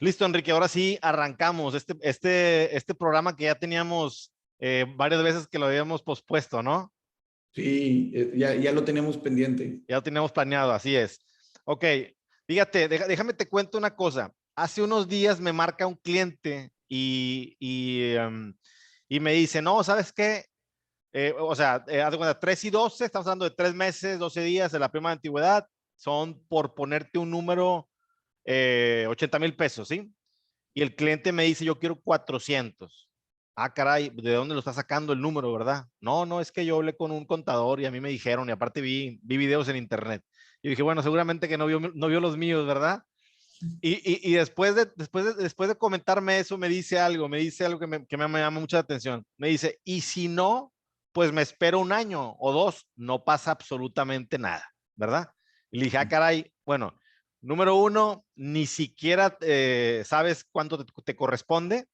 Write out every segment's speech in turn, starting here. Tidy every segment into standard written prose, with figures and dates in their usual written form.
Listo, Enrique, ahora sí arrancamos este programa que ya teníamos varias veces que lo habíamos pospuesto, ¿no? Sí, ya lo tenemos pendiente. Ya lo teníamos planeado, así es. Ok, fíjate, déjame te cuento una cosa. Hace unos días me marca un cliente y me dice, no, ¿sabes qué? Haz de cuenta, 3 y 12, estamos hablando de 3 meses, 12 días de la prima de antigüedad, son por ponerte un número, 80,000 pesos, ¿sí? Y el cliente me dice, yo quiero 400. Ah, caray, ¿de dónde lo está sacando el número, verdad? No, no, es que yo hablé con un contador y a mí me dijeron, y aparte vi videos en internet. Y dije, bueno, seguramente que no vio los míos, ¿verdad? Y después de comentarme eso, me dice algo que me llama mucha atención. Me dice, y si no, pues me espero un año o dos, no pasa absolutamente nada, ¿verdad? Y le dije, ah, caray, bueno, número uno, ni siquiera sabes cuánto te corresponde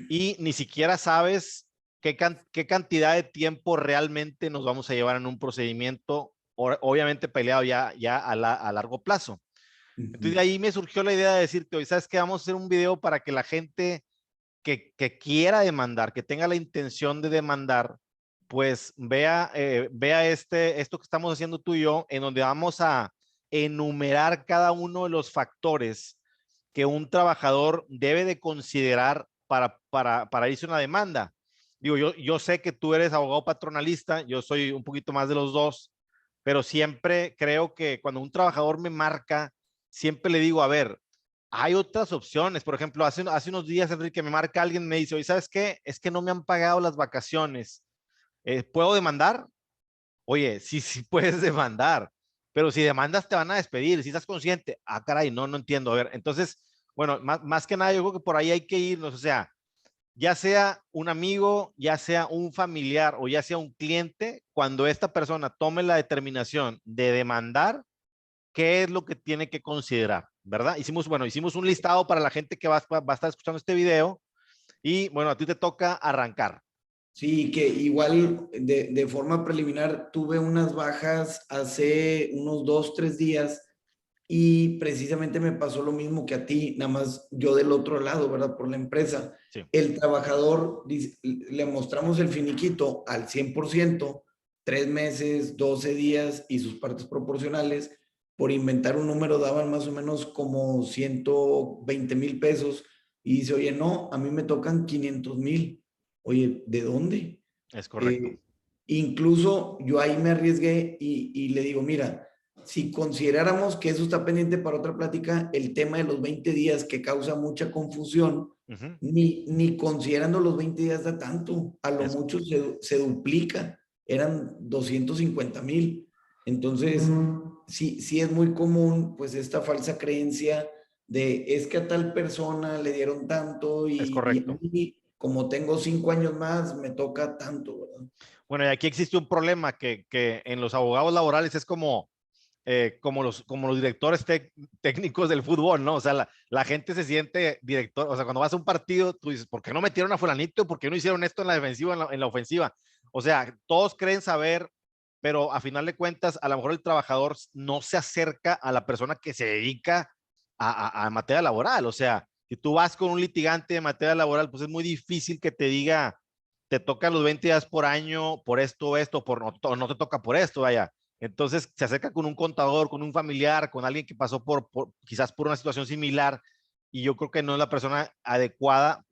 y ni siquiera sabes qué cantidad de tiempo realmente nos vamos a llevar en un procedimiento, obviamente peleado ya a largo plazo. Entonces de Ujú. ahí me surgió la idea de decirte, hoy sabes que vamos a hacer un video para que la gente que quiera demandar, que tenga la intención de demandar, pues vea esto que estamos haciendo tú y yo, en donde vamos a enumerar cada uno de los factores que un trabajador debe de considerar para irse a una demanda. Digo, yo sé que tú eres abogado patronalista, yo soy un poquito más de los dos, pero siempre creo que cuando un trabajador me marca, siempre le digo, a ver, hay otras opciones. Por ejemplo, hace unos días, Enrique, me marca alguien, me dice, oye, ¿sabes qué? Es que no me han pagado las vacaciones. ¿Puedo demandar? Oye, sí, sí puedes demandar, pero si demandas te van a despedir, si estás consciente. Ah, caray, no entiendo. A ver, entonces, bueno, más que nada, yo creo que por ahí hay que irnos. O sea, ya sea un amigo, ya sea un familiar o ya sea un cliente, cuando esta persona tome la determinación de demandar, qué es lo que tiene que considerar, ¿verdad? Hicimos un listado para la gente que va a estar escuchando este video y bueno, a ti te toca arrancar. Sí, que igual de forma preliminar tuve unas bajas hace unos 2, 3 días y precisamente me pasó lo mismo que a ti, nada más yo del otro lado, ¿verdad? Por la empresa. Sí, El trabajador, le mostramos el finiquito al 100%, 3 meses, 12 días y sus partes proporcionales. Por inventar un número daban más o menos como 120,000 pesos y dice, oye, no, a mí me tocan 500,000. Oye, ¿de dónde? es correcto. Eh, Incluso yo ahí me arriesgué y le digo, mira, si consideráramos que eso está pendiente para otra plática, el tema de los 20 días que causa mucha confusión, Ujú. ni considerando los 20 días da tanto, a lo Es, mucho se duplica, eran 250,000. Entonces, sí, sí es muy común pues esta falsa creencia de es que a tal persona le dieron tanto es y a correcto. mí, como tengo 5 años más, me toca tanto, ¿verdad? Bueno, y aquí existe un problema que en los abogados laborales es como los directores técnicos del fútbol, ¿no? O sea, la gente se siente director, o sea, cuando vas a un partido, tú dices, ¿por qué no metieron a fulanito? ¿Por qué no hicieron esto en la defensiva, en la ofensiva? O sea, todos creen saber, pero a final de cuentas, a lo mejor el trabajador no se acerca a la persona que se dedica a materia laboral. O sea, si tú vas con un litigante de materia laboral, pues es muy difícil que te diga, te toca los 20 días por año, por esto, no te toca por esto, vaya. Entonces se acerca con un contador, con un familiar, con alguien que pasó quizás por una situación similar y yo creo que no es la persona adecuada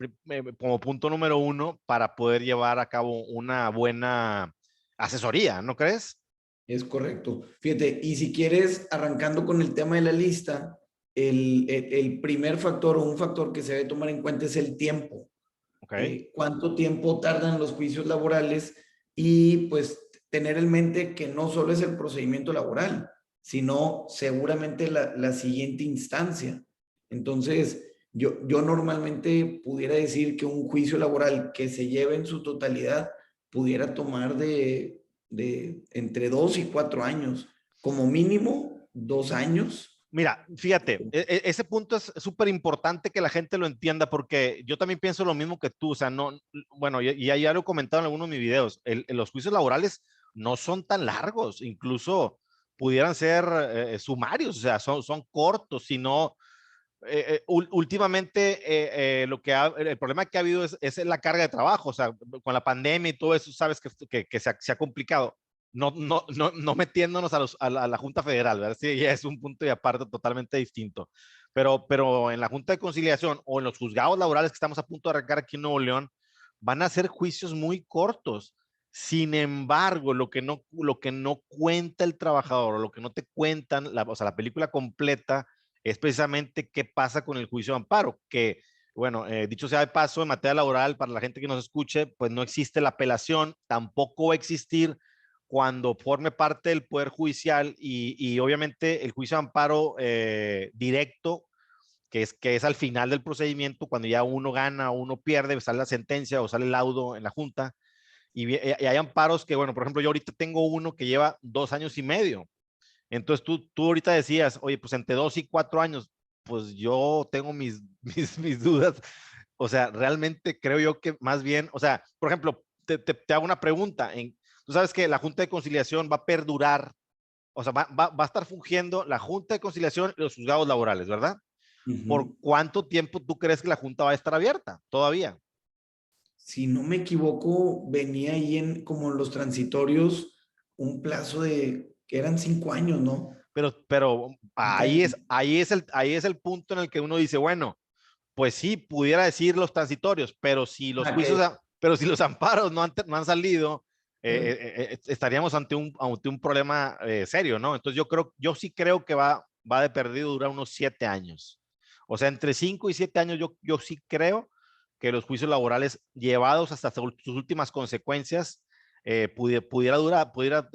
como punto número uno para poder llevar a cabo una buena asesoría, ¿no crees? Es correcto. Fíjate, y si quieres, arrancando con el tema de la lista, el primer factor o un factor que se debe tomar en cuenta es el tiempo. Ok, Cuánto tiempo tardan los juicios laborales y pues tener en mente que no solo es el procedimiento laboral, sino seguramente la siguiente instancia. Entonces, yo normalmente pudiera decir que un juicio laboral que se lleve en su totalidad pudiera tomar de entre 2 y 4 años, como mínimo 2 años. mira, fíjate, ese punto es súper importante que la gente lo entienda porque yo también pienso lo mismo que tú, o sea, no, bueno, y ya lo he comentado en algunos de mis videos, los juicios laborales no son tan largos, incluso pudieran ser sumarios, o sea, son cortos, si no, últimamente el problema que ha habido es la carga de trabajo, o sea, con la pandemia y todo eso, sabes que se ha complicado. No metiéndonos a la Junta Federal, ¿verdad? Sí, ya es un punto y aparte totalmente distinto. Pero en la Junta de Conciliación o en los juzgados laborales que estamos a punto de arrancar aquí en Nuevo León, van a ser juicios muy cortos. Sin embargo, lo que no cuenta el trabajador, o lo que no te cuentan, o sea, la película completa, es precisamente qué pasa con el juicio de amparo, que, bueno, dicho sea de paso, en materia laboral, para la gente que nos escuche, pues no existe la apelación, tampoco va a existir cuando forme parte del Poder Judicial y obviamente el juicio de amparo directo, que es al final del procedimiento, cuando ya uno gana o uno pierde, sale la sentencia o sale el laudo en la Junta, y hay amparos que, bueno, por ejemplo, yo ahorita tengo uno que lleva 2 años y medio. Entonces tú ahorita decías, oye, pues entre 2 y 4 años, pues yo tengo mis dudas. O sea, realmente creo yo que más bien, o sea, por ejemplo, te hago una pregunta. Tú sabes que la Junta de Conciliación va a perdurar, o sea, va a estar fungiendo la Junta de Conciliación y los juzgados laborales, ¿verdad? ¿Por Ujú. cuánto tiempo tú crees que la Junta va a estar abierta todavía? Si no me equivoco, venía ahí como en los transitorios un plazo de que eran 5 años, ¿no? Pero Cinco años. ahí es el punto en el que uno dice, bueno, pues sí, pudiera decir los transitorios, pero si los Ah, juicios, que, pero si los amparos no han salido, estaríamos ante un problema serio, ¿no? Entonces yo sí creo que va de perdido durar unos 7 años. O sea, entre 5 y 7 años yo sí creo que los juicios laborales llevados hasta sus últimas consecuencias pudiera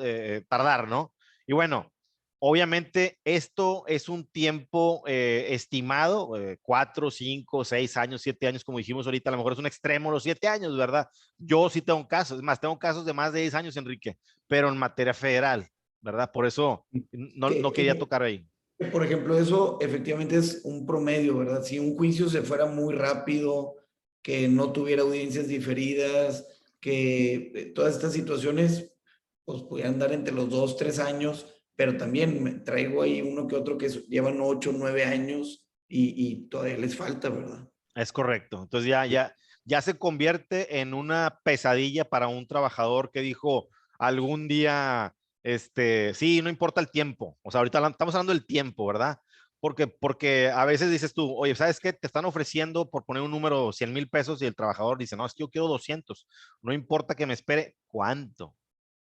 tardar, ¿no? Y bueno, obviamente, esto es un tiempo estimado, 4, 5, 6 años, 7 años, como dijimos ahorita, a lo mejor es un extremo los 7 años, ¿verdad? Yo sí tengo casos, es más, tengo casos de más de 10 años, Enrique, pero en materia federal, ¿verdad? Por eso no quería que, tocar ahí. por ejemplo, eso efectivamente es un promedio, ¿verdad? Si un juicio se fuera muy rápido, que no tuviera audiencias diferidas, que todas estas situaciones pues pudieran dar entre los 2, 3 años, pero también me traigo ahí uno que otro que llevan 8, 9 años y todavía les falta, ¿verdad? Es correcto. Entonces ya se convierte en una pesadilla para un trabajador que dijo algún día, sí, no importa el tiempo. O sea, ahorita estamos hablando del tiempo, ¿verdad? Porque a veces dices tú, oye, ¿sabes qué? Te están ofreciendo por poner un número 100,000 pesos y el trabajador dice, no, es que yo quiero 200. No importa que me espere. ¿Cuánto?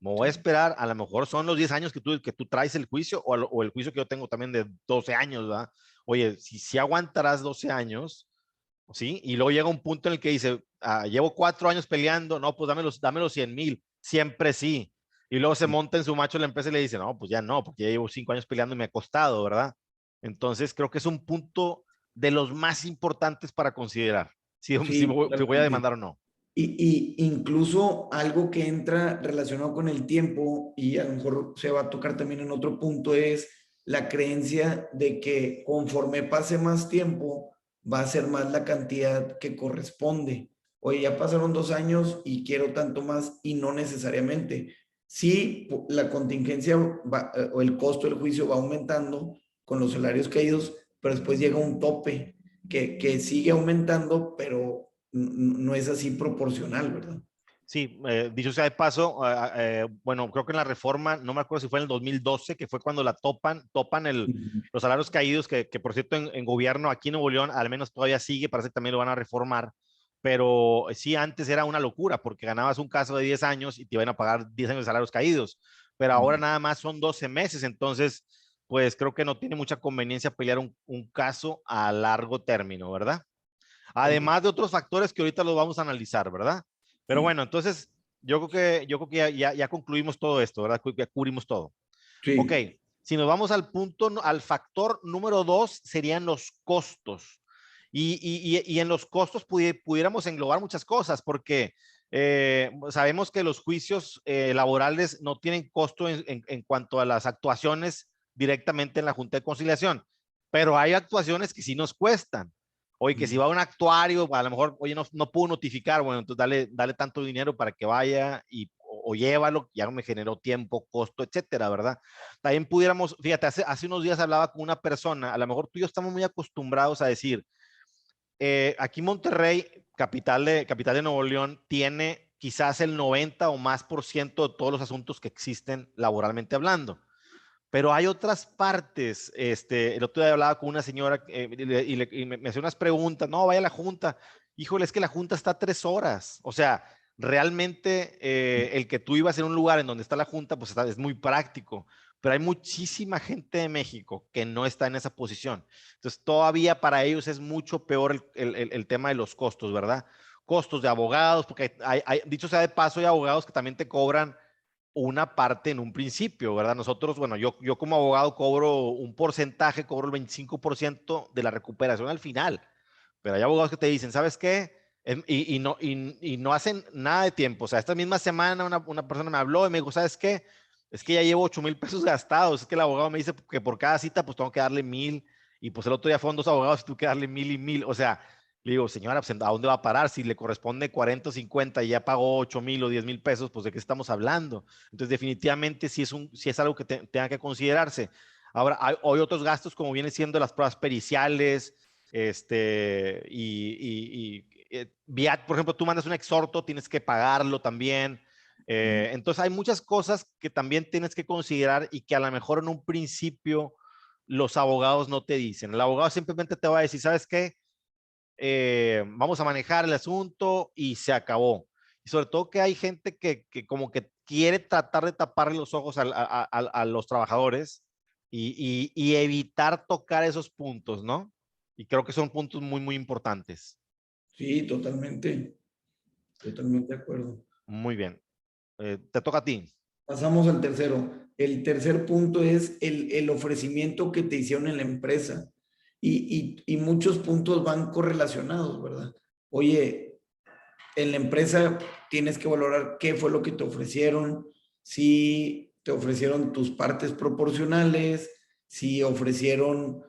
Me voy a Sí. esperar, a lo mejor son los 10 años que tú traes el juicio o el juicio que yo tengo también de 12 años, ¿verdad? Oye, si aguantarás 12 años, ¿sí? Y luego llega un punto en el que dice, llevo 4 años peleando, no, pues dame los 100,000, siempre sí. Y luego se monta en su macho la empresa y le dice, no, pues ya no, porque ya llevo 5 años peleando y me ha costado, ¿verdad? Entonces creo que es un punto de los más importantes para considerar Sí, si voy a totalmente. demandar o no. Y incluso algo que entra relacionado con el tiempo y a lo mejor se va a tocar también en otro punto es la creencia de que conforme pase más tiempo va a ser más la cantidad que corresponde. Oye, ya pasaron 2 años y quiero tanto más y no necesariamente. Sí, la contingencia o el costo del juicio va aumentando con los salarios caídos, pero después llega un tope que sigue aumentando, pero no es así proporcional, ¿verdad? Sí, dicho sea de paso, bueno, creo que en la reforma, no me acuerdo si fue en el 2012, que fue cuando topan Ujú. los salarios caídos, que por cierto en gobierno aquí en Nuevo León al menos todavía sigue, parece que también lo van a reformar, pero sí antes era una locura porque ganabas un caso de 10 años y te iban a pagar 10 años de salarios caídos, pero ahora nada más son 12 meses, entonces pues creo que no tiene mucha conveniencia pelear un caso a largo término, ¿verdad? Ok. Además de otros factores que ahorita los vamos a analizar, ¿verdad? Pero bueno, entonces yo creo que ya concluimos todo esto, ¿verdad? Ya cubrimos todo. Ok, Sí. si nos vamos al punto, al factor número 2, serían los costos. Y en los costos pudiéramos englobar muchas cosas, porque sabemos que los juicios laborales no tienen costo en cuanto a las actuaciones directamente en la Junta de Conciliación, pero hay actuaciones que sí nos cuestan. Oye, que si va a un actuario, a lo mejor, oye, no puedo notificar, bueno, entonces dale tanto dinero para que vaya o llévalo, ya me generó tiempo, costo, etcétera, ¿verdad? También pudiéramos, fíjate, hace unos días hablaba con una persona, a lo mejor tú y yo estamos muy acostumbrados a decir, aquí Monterrey, capital de Nuevo León, tiene quizás el 90 o más por ciento de todos los asuntos que existen laboralmente hablando. Pero hay otras partes. El otro día hablaba con una señora y me hacía unas preguntas. No, vaya a la junta. Híjole, es que la junta está 3 horas. O sea, realmente el que tú ibas en un lugar en donde está la junta, pues es muy práctico. Pero hay muchísima gente de México que no está en esa posición. Entonces, todavía para ellos es mucho peor el tema de los costos, ¿verdad? Costos de abogados, porque dicho sea de paso, hay abogados que también te cobran una parte en un principio, ¿verdad? Nosotros, bueno, yo como abogado cobro un porcentaje, cobro el 25% de la recuperación al final, pero hay abogados que te dicen, ¿sabes qué? Y no hacen nada de tiempo. O sea, esta misma semana una persona me habló y me dijo, ¿sabes qué? Es que ya llevo 8,000 pesos gastados. Es que el abogado me dice que por cada cita pues tengo que darle 1,000 y pues el otro día fueron 2 abogados y tuve que darle 1,000 y 1,000. O sea, le digo, señora, pues, ¿a dónde va a parar? Si le corresponde 40 o 50 y ya pagó 8,000 o 10,000 pesos, pues ¿de qué estamos hablando? Entonces, definitivamente sí es algo que tenga que considerarse. Ahora, hay otros gastos como vienen siendo las pruebas periciales, por ejemplo, tú mandas un exhorto, tienes que pagarlo también. Entonces, hay muchas cosas que también tienes que considerar y que a lo mejor en un principio los abogados no te dicen. El abogado simplemente te va a decir, ¿sabes qué? Vamos a manejar el asunto y se acabó. Y sobre todo que hay gente que como que quiere tratar de taparle los ojos a los trabajadores y evitar tocar esos puntos, ¿no? Y creo que son puntos muy, muy importantes. Sí, totalmente, totalmente de acuerdo. Muy bien. Te toca a ti. Pasamos al tercero. El tercer punto es el ofrecimiento que te hicieron en la empresa. Y muchos puntos van correlacionados, ¿verdad? Oye, en la empresa tienes que valorar qué fue lo que te ofrecieron, si te ofrecieron tus partes proporcionales, si ofrecieron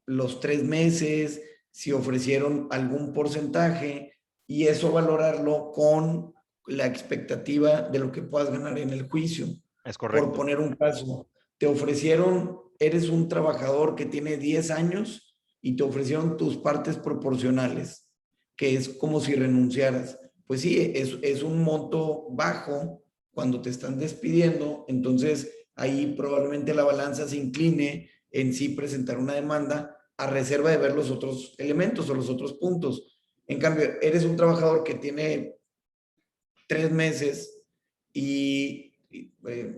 los 3 meses, si ofrecieron algún porcentaje, y eso valorarlo con la expectativa de lo que puedas ganar en el juicio. Es Por correcto. poner un caso, te ofrecieron, eres un trabajador que tiene 10 años y te ofrecieron tus partes proporcionales, que es como si renunciaras. Pues sí, es un monto bajo cuando te están despidiendo, entonces ahí probablemente la balanza se incline en sí presentar una demanda a reserva de ver los otros elementos o los otros puntos. En cambio, eres un trabajador que tiene 3 meses y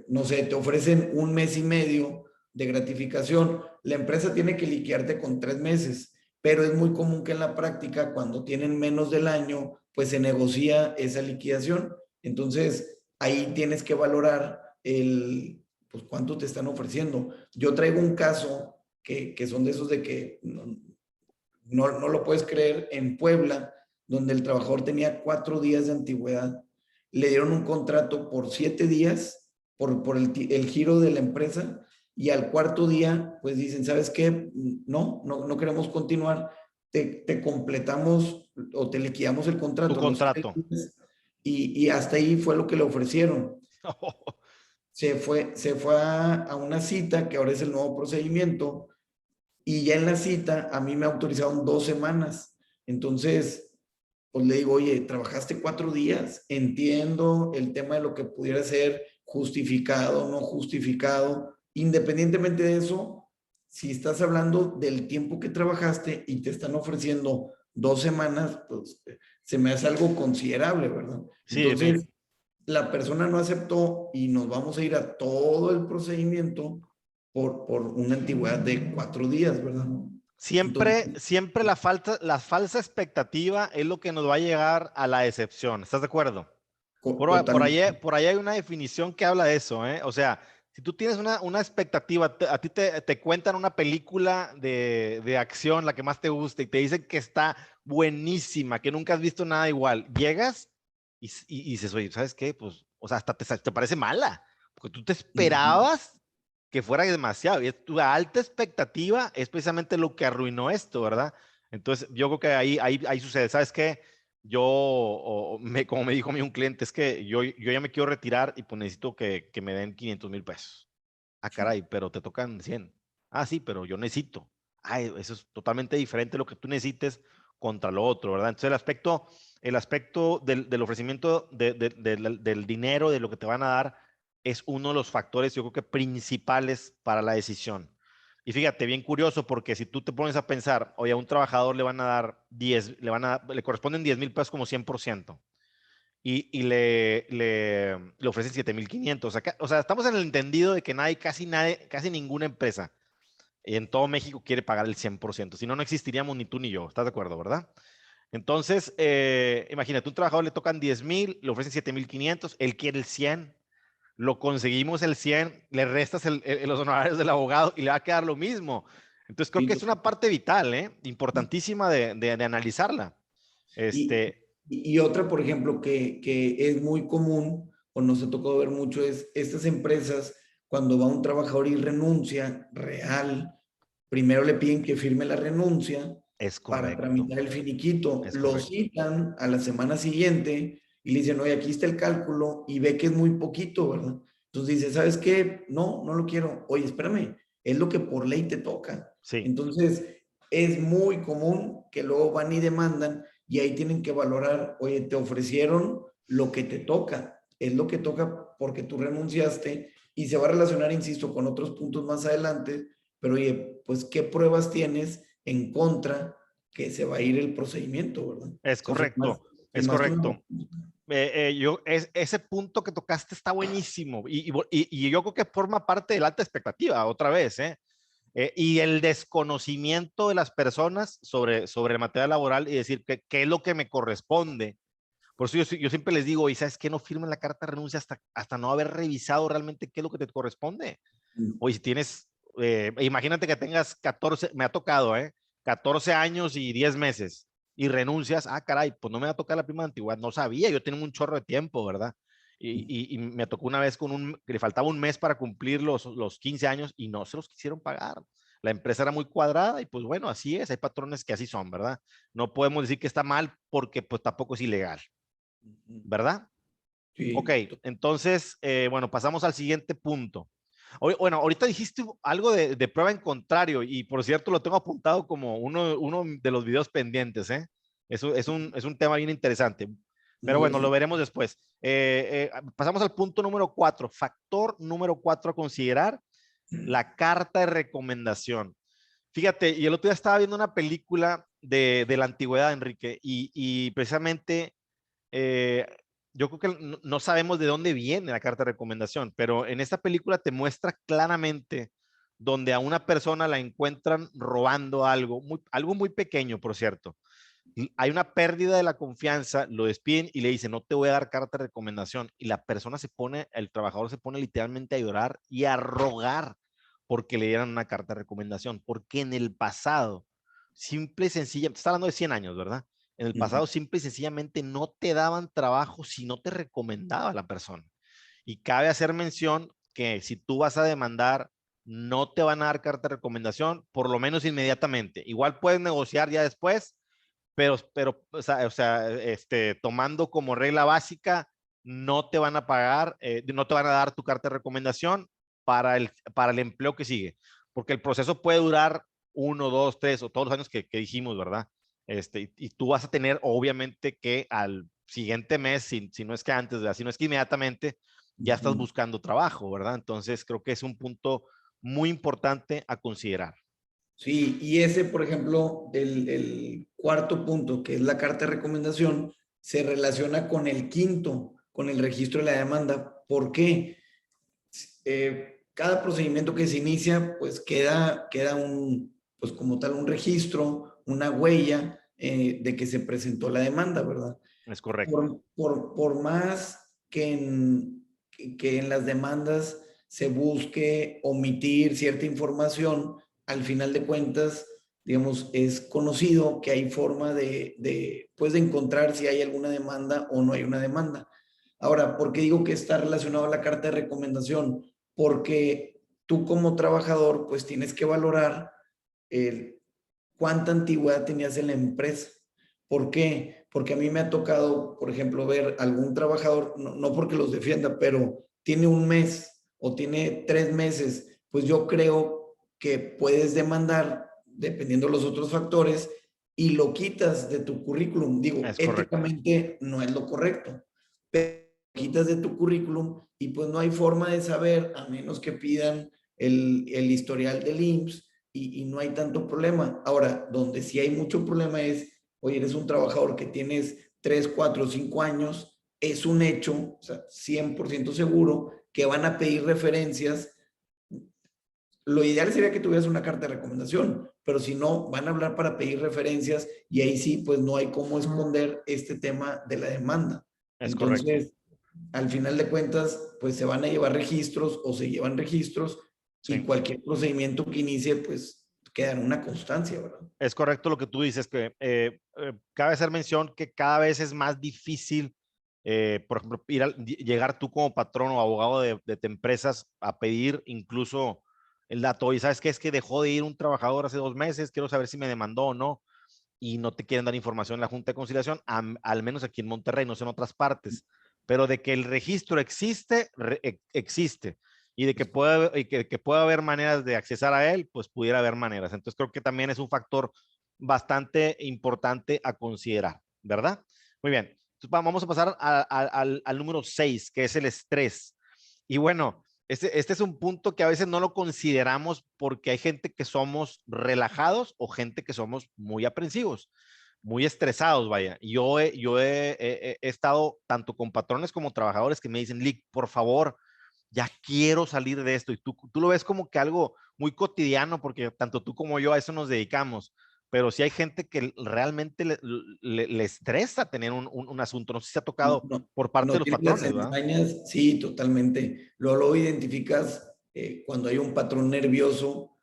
no sé, te ofrecen 1 mes y medio de gratificación, la empresa tiene que liquidarte con 3 meses, pero es muy común que en la práctica, cuando tienen menos del año, pues se negocia esa liquidación. Entonces, ahí tienes que valorar pues cuánto te están ofreciendo. Yo traigo un caso que son de esos de que no lo puedes creer, en Puebla, donde el trabajador tenía 4 días de antigüedad, le dieron un contrato por 7 días por el giro de la empresa, y al cuarto día, pues dicen, ¿sabes qué? No queremos continuar, te completamos o te liquidamos el Tu contrato los contrato. 3 días, y hasta ahí fue lo que le ofrecieron. Se fue a una cita, que ahora es el nuevo procedimiento, y ya en la cita a mí me autorizaron 2 semanas. Entonces, pues le digo, oye, trabajaste 4 días, entiendo el tema de lo que pudiera ser justificado, no justificado. Independientemente de eso, si estás hablando del tiempo que trabajaste y te están ofreciendo 2 semanas, pues se me hace algo considerable, ¿verdad? Sí, Entonces, la persona no aceptó y nos vamos a ir a todo el procedimiento por una antigüedad de 4 días, ¿verdad? siempre, Entonces, siempre la falsa expectativa es lo que nos va a llegar a la decepción. ¿Estás de acuerdo? totalmente. Por ahí hay una definición que habla de eso, ¿eh? O sea, si tú tienes una expectativa, a ti te cuentan una película de acción, la que más te gusta, y te dicen que está buenísima, que nunca has visto nada igual. Llegas y dices, oye, ¿sabes qué? Pues, o sea, hasta te parece mala, porque tú te esperabas que fuera demasiado. Y tu alta expectativa es precisamente lo que arruinó esto, ¿verdad? Entonces, yo creo que ahí sucede. ¿Sabes qué? como me dijo a mí un cliente, es que yo ya me quiero retirar y pues necesito que me den 500,000 pesos. Ah, caray, pero te tocan 100. Ah, sí, pero yo necesito. Ay, eso es totalmente diferente lo que tú necesites contra lo otro, ¿verdad? Entonces el aspecto del ofrecimiento del dinero, de lo que te van a dar, es uno de los factores, yo creo que principales para la decisión. Y fíjate, bien curioso, porque si tú te pones a pensar, oye, a un trabajador le van a dar 10, le corresponden 10,000 pesos como 100%, y le ofrecen 7,500. O sea, estamos en el entendido de que casi ninguna empresa en todo México quiere pagar el 100%. Si no, no existiríamos ni tú ni yo. ¿Estás de acuerdo, verdad? Entonces, imagínate, un trabajador le tocan 10,000, le ofrecen 7,500, él quiere el 100, lo conseguimos el 100, le restas los honorarios del abogado y le va a quedar lo mismo. Entonces, creo Sí, que es una parte vital, importantísima de analizarla. Y, Este, y otra, por ejemplo, que es muy común o nos ha tocado ver mucho es estas empresas, cuando va un trabajador y renuncia real, primero le piden que firme la renuncia es para correcto, tramitar el finiquito, es lo correcto. citan a la semana siguiente y le dicen, oye, aquí está el cálculo y ve que es muy poquito, ¿verdad? Entonces dice, ¿sabes qué? No, no lo quiero. Oye, espérame, es lo que por ley te toca. Sí, Entonces, es muy común que luego van y demandan y ahí tienen que valorar, oye, te ofrecieron lo que te toca, es lo que toca porque tú renunciaste y se va a relacionar, insisto, con otros puntos más adelante, pero oye, pues, ¿qué pruebas tienes en contra que se va a ir el procedimiento, ¿verdad? es O sea, correcto, es firmaste una... correcto. Ese punto que tocaste está buenísimo y yo creo que forma parte de la alta expectativa, otra vez, ¿eh? Y el desconocimiento de las personas sobre el material laboral y decir qué es lo que me corresponde. Por eso yo siempre les digo, y sabes que no firmen la carta de renuncia hasta no haber revisado realmente qué es lo que te corresponde. Oye, si tienes, imagínate que tengas 14, me ha tocado, 14 años y 10 meses y renuncias, ah, caray, pues no me va a tocar la prima de antigüedad, no sabía, yo tenía un chorro de tiempo, ¿verdad? Y me tocó una vez que le faltaba un mes para cumplir los 15 años y no se los quisieron pagar. La empresa era muy cuadrada y pues bueno, así es, hay patrones que así son, ¿verdad? No podemos decir que está mal porque pues tampoco es ilegal, ¿verdad? Ok, Sí, entonces, bueno, pasamos al siguiente punto. Bueno, ahorita dijiste algo de prueba en contrario y por cierto lo tengo apuntado como uno de los videos pendientes, ¿eh? Eso es un tema bien interesante, pero a ver bueno, lo si... veremos después. Pasamos al punto número 4, factor número 4 a considerar, la carta de recomendación. Fíjate, y el otro día estaba viendo una película de la antigüedad, Enrique, y precisamente eh, yo creo que no sabemos de dónde viene la carta de recomendación, pero en esta película te muestra claramente donde a una persona la encuentran robando algo muy pequeño, por cierto. Hay una pérdida de la confianza, lo despiden y le dicen, no te voy a dar carta de recomendación. Y la persona el trabajador se pone literalmente a llorar y a rogar porque le dieran una carta de recomendación, porque en el pasado, simple y sencilla, está hablando de 100 años, ¿verdad? En el pasado, simple y sencillamente no te daban trabajo si no te recomendaba la persona. Y cabe hacer mención que si tú vas a demandar, no te van a dar carta de recomendación, por lo menos inmediatamente. Igual puedes negociar ya después, pero tomando como regla básica, no te van a pagar, no te van a dar tu carta de recomendación para el empleo que sigue, porque el proceso puede durar 1, 2, 3 o todos los años que dijimos, ¿verdad? Y tú vas a tener, obviamente, que al siguiente mes, si no es que antes, si no es que inmediatamente, ya estás buscando trabajo, ¿verdad? Entonces, creo que es un punto muy importante a considerar. Sí, y ese, por ejemplo, el cuarto punto, que es la carta de recomendación, se relaciona con el quinto, con el registro de la demanda. ¿Por qué? Cada procedimiento que se inicia, pues queda pues como tal, un registro, una huella de que se presentó la demanda, ¿verdad? Es correcto. Por más que en las demandas se busque omitir cierta información, al final de cuentas, digamos, es conocido que hay forma pues, de encontrar si hay alguna demanda o no hay una demanda. Ahora, ¿por qué digo que está relacionado a la carta de recomendación? Porque tú como trabajador, pues tienes que valorar el, cuánta antigüedad tenías en la empresa. ¿Por qué? Porque a mí me ha tocado, por ejemplo, ver algún trabajador, no porque los defienda, pero tiene un mes o tiene 3 meses, pues yo creo que puedes demandar, dependiendo de los otros factores, y lo quitas de tu currículum. Digo, Es correcto. éticamente no es lo correcto, pero lo quitas de tu currículum y pues no hay forma de saber, a menos que pidan el historial del IMSS y no hay tanto problema. Ahora, donde sí hay mucho problema es, oye, eres un trabajador que tienes 3, 4, 5 años, es un hecho, o sea, 100% seguro que van a pedir referencias. Lo ideal sería que tuvieras una carta de recomendación, pero si no, van a hablar para pedir referencias y ahí sí, pues no hay cómo esconder este tema de la demanda. Es correcto. Entonces, al final de cuentas, pues se van a llevar registros o se llevan registros y Sí. cualquier procedimiento que inicie, pues queda en una constancia, ¿verdad? Es correcto lo que tú dices, que cabe hacer mención que cada vez es más difícil, por ejemplo, llegar tú como patrón o abogado de empresas a pedir incluso el dato. Y sabes qué, es que dejó de ir un trabajador hace 2 meses, quiero saber si me demandó o no, y no te quieren dar información en la Junta de Conciliación, al menos aquí en Monterrey, no sé en otras partes, pero de que el registro existe, existe, y de que pueda haber maneras de accesar a él, pues pudiera haber maneras. Entonces creo que también es un factor bastante importante a considerar, ¿verdad? Muy bien. Entonces, vamos a pasar al número 6, que es el estrés. Y bueno, este es un punto que a veces no lo consideramos porque hay gente que somos relajados o gente que somos muy aprensivos, muy estresados, vaya. Yo he estado tanto con patrones como trabajadores que me dicen, Lick, por favor, ya quiero salir de esto. Y tú lo ves como que algo muy cotidiano porque tanto tú como yo a eso nos dedicamos. Pero sí hay gente que realmente le estresa tener un asunto. No sé si se ha No, tocado no, por parte de no los tienes las patrones, ¿verdad? entrañas, sí, totalmente. Lo identificas cuando hay un patrón nervioso.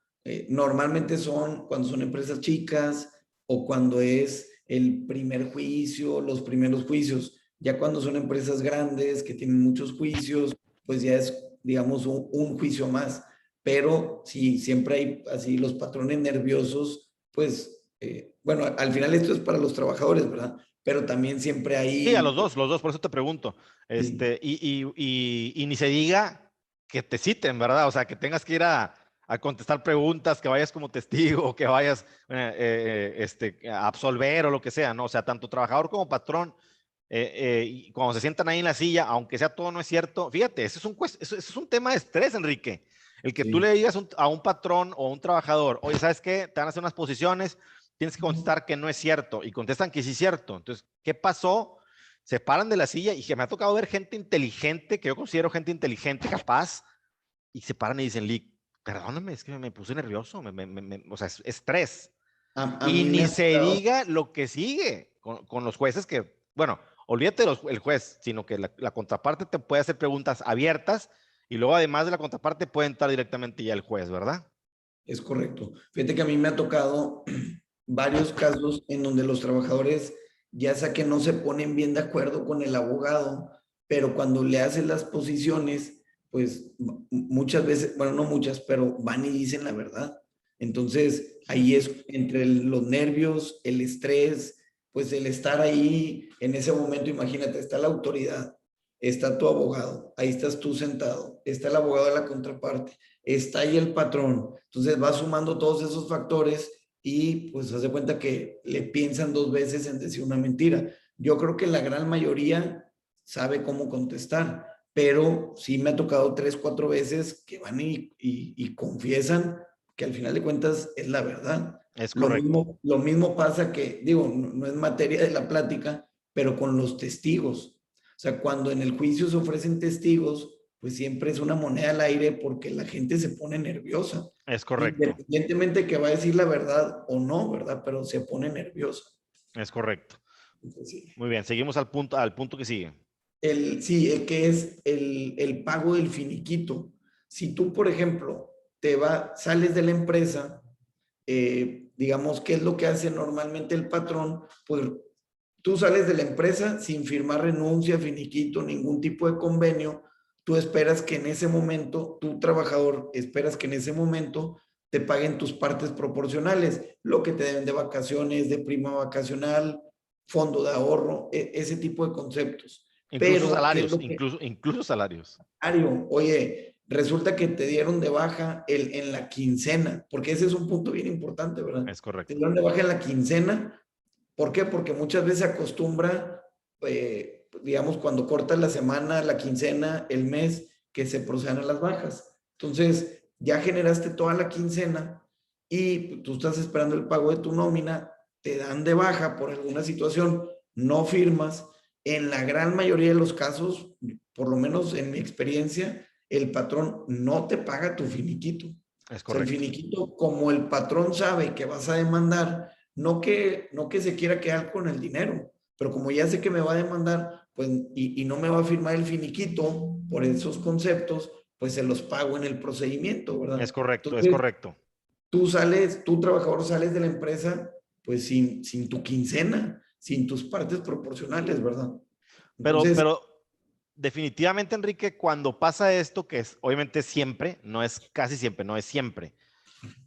Normalmente son cuando son empresas chicas o cuando es el primer juicio, los primeros juicios. Ya cuando son empresas grandes que tienen muchos juicios, pues ya es, digamos, un juicio más. Pero sí, siempre hay así los patrones nerviosos, pues, bueno, al final esto es para los trabajadores, ¿verdad? Pero también siempre Sí, a hay, los dos, por eso te pregunto. sí, Y ni se diga que te citen, ¿verdad? O sea, que tengas que ir a contestar preguntas, que vayas como testigo, que vayas a absolver o lo que sea, ¿no? O sea, tanto trabajador como patrón, y cuando se sientan ahí en la silla, aunque sea todo no es cierto, fíjate, eso es un tema de estrés, Enrique. El que tú sí, le digas a un patrón o a un trabajador, oye, ¿sabes qué? Te van a hacer unas posiciones, tienes que contestar que no es cierto, y contestan que sí es cierto. Entonces, ¿qué pasó? Se paran de la silla y que me ha tocado ver gente inteligente, que yo considero gente inteligente, capaz, y se paran y dicen, Lick, perdóname, es que me puse nervioso, o sea, es estrés. a Y mí me ni ha se tocado, diga lo que sigue con los jueces que, bueno, olvídate el juez, sino que la contraparte te puede hacer preguntas abiertas y luego además de la contraparte puede entrar directamente ya el juez, ¿verdad? es correcto. Fíjate que a mí me ha tocado varios casos en donde los trabajadores, ya sea que no se ponen bien de acuerdo con el abogado, pero cuando le hacen las posiciones, pues muchas veces, bueno, no muchas, pero van y dicen la verdad. Entonces, ahí es entre los nervios, el estrés, pues el estar ahí en ese momento, imagínate, está la autoridad, está tu abogado, ahí estás tú sentado, está el abogado de la contraparte, está ahí el patrón. Entonces va sumando todos esos factores y pues hace cuenta que le piensan 2 veces en decir una mentira. Yo creo que la gran mayoría sabe cómo contestar, pero sí me ha tocado 3, 4 veces que van y confiesan que al final de cuentas es la verdad. Es Lo correcto. mismo, lo mismo pasa que, digo, no es materia de la plática, pero con los testigos. O sea, cuando en el juicio se ofrecen testigos, pues siempre es una moneda al aire porque la gente se pone nerviosa, Es correcto. independientemente que va a decir la verdad o no, ¿verdad? Pero se pone nerviosa. Es correcto. Entonces, sí. Muy bien, seguimos al punto que sigue. Sí, el que es el pago del finiquito. Si tú, por ejemplo, sales de la empresa, digamos, ¿qué es lo que hace normalmente el patrón? Pues tú sales de la empresa sin firmar renuncia, finiquito, ningún tipo de convenio. Tú esperas que en ese momento, tu trabajador, esperas que en ese momento te paguen tus partes proporcionales, lo que te deben de vacaciones, de prima vacacional, fondo de ahorro, ese tipo de conceptos. Incluso Pero, ¿qué es salarios, lo que incluso salarios. oye, resulta que te dieron de baja en la quincena, porque ese es un punto bien importante, ¿verdad? Es Te correcto. dieron de baja en la quincena. ¿Por qué? Porque muchas veces se acostumbra, digamos, cuando cortas la semana, la quincena, el mes, que se procedan a las bajas. Entonces, ya generaste toda la quincena y tú estás esperando el pago de tu nómina, te dan de baja por alguna situación, no firmas. En la gran mayoría de los casos, por lo menos en mi experiencia, el patrón no te paga tu finiquito. Es O sea, el correcto. finiquito, como el patrón sabe que vas a demandar, no que se quiera quedar con el dinero, pero como ya sé que me va a demandar, pues, y no me va a firmar el finiquito por esos conceptos, pues se los pago en el procedimiento, Es ¿verdad? correcto, es Entonces, correcto. tú trabajador sales de la empresa, pues sin tu quincena, sin tus partes proporcionales, ¿verdad? Entonces, Pero definitivamente, Enrique, cuando pasa esto, que es obviamente siempre, no es casi siempre, no es siempre,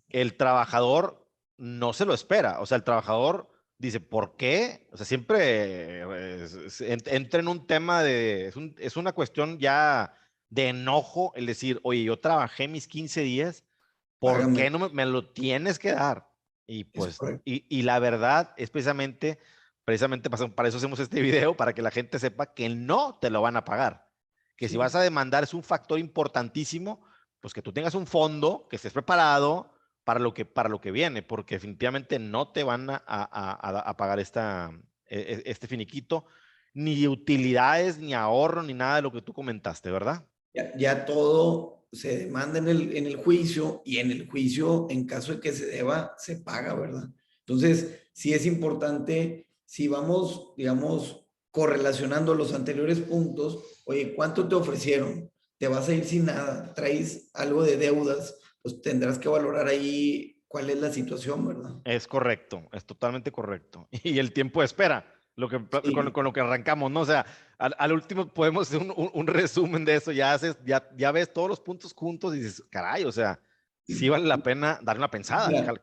el trabajador no se lo espera. O sea, el trabajador dice, ¿por qué? O sea, siempre entra en un tema de, es una cuestión ya de enojo el decir, oye, yo trabajé mis 15 días, ¿por págame. qué no me lo tienes que dar? Y Es pues, correcto. y la verdad es precisamente para eso hacemos este video, para que la gente sepa que no te lo van a pagar. Que si vas a Sí. demandar es un factor importantísimo, pues que tú tengas un fondo, que estés preparado para lo que viene, porque definitivamente no te van a pagar este finiquito, ni utilidades, ni ahorro, ni nada de lo que tú comentaste, ¿verdad? Ya todo se demanda en el juicio y en el juicio, en caso de que se deba, se paga, ¿verdad? Entonces, sí es importante, si vamos, digamos, correlacionando los anteriores puntos, oye, ¿cuánto te ofrecieron? Te vas a ir sin nada, traes algo de deudas, pues tendrás que valorar ahí cuál es la situación, ¿verdad? Es correcto, es totalmente correcto. Y el tiempo de espera, Sí, con lo que arrancamos, ¿no? O sea, al último podemos hacer un resumen de eso, ya ves todos los puntos juntos y dices, caray, o sea, sí sí. vale la pena dar una pensada. Mira,